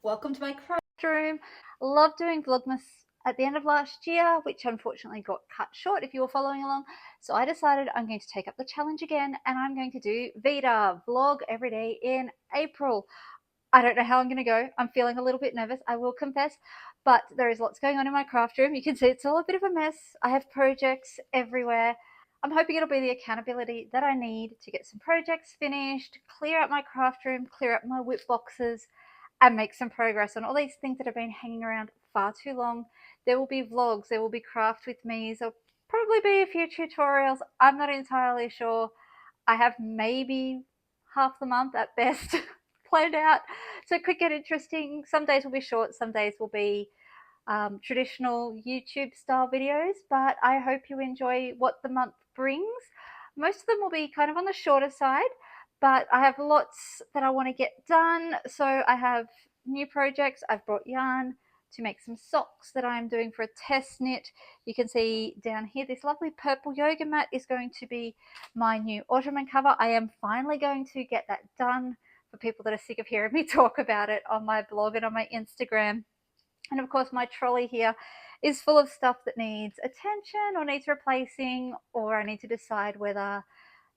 Welcome to my craft room. Love doing Vlogmas at the end of last year, which unfortunately got cut short if you were following along. So I decided I'm going to take up the challenge again and I'm going to do VEDA, vlog every day in April. I don't know how I'm going to go. I'm feeling a little bit nervous, I will confess, but there is lots going on in my craft room. You can see it's all a bit of a mess. I have projects everywhere. I'm hoping it'll be the accountability that I need to get some projects finished, clear out my craft room, clear up my whip boxes, and make some progress on all these things that have been hanging around far too long. There will be vlogs, there will be craft with me's, there'll probably be a few tutorials. I'm not entirely sure. I have maybe half the month at best planned out, so it could get interesting. Some days will be short, some days will be traditional YouTube style videos, but I hope you enjoy what the month brings. Most of them will be kind of on the shorter side, but I have lots that I want to get done. So I have new projects. I've brought yarn to make some socks that I'm doing for a test knit. You can see down here this lovely purple yoga mat is going to be my new ottoman cover. I am finally going to get that done for people that are sick of hearing me talk about it on my blog and on my Instagram. And of course my trolley here is full of stuff that needs attention or needs replacing, or I need to decide whether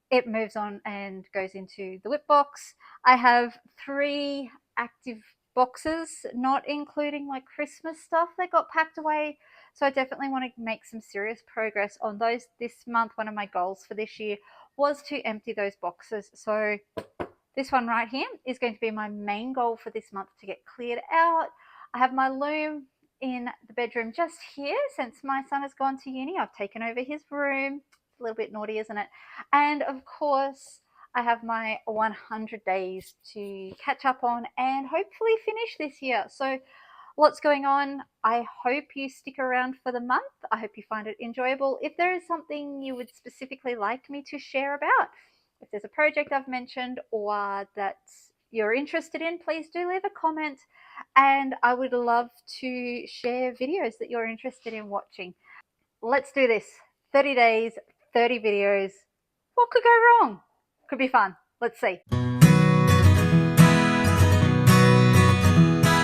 it moves on and goes into the whip box. I have 3 active boxes, not including my Christmas stuff that got packed away. So I definitely want to make some serious progress on those this month. One of my goals for this year was to empty those boxes. So this one right here is going to be my main goal for this month, to get cleared out. I have my loom in the bedroom just here. Since my son has gone to uni, I've taken over his room. It's a little bit naughty, isn't it? And of course, I have my 100 days to catch up on and hopefully finish this year. So lots going on. I hope you stick around for the month. I hope you find it enjoyable. If there is something you would specifically like me to share about, if there's a project I've mentioned or that you're interested in, please do leave a comment, and I would love to share videos that you're interested in watching. Let's do this. 30 days, 30 videos. What could go wrong? Could be fun. Let's see.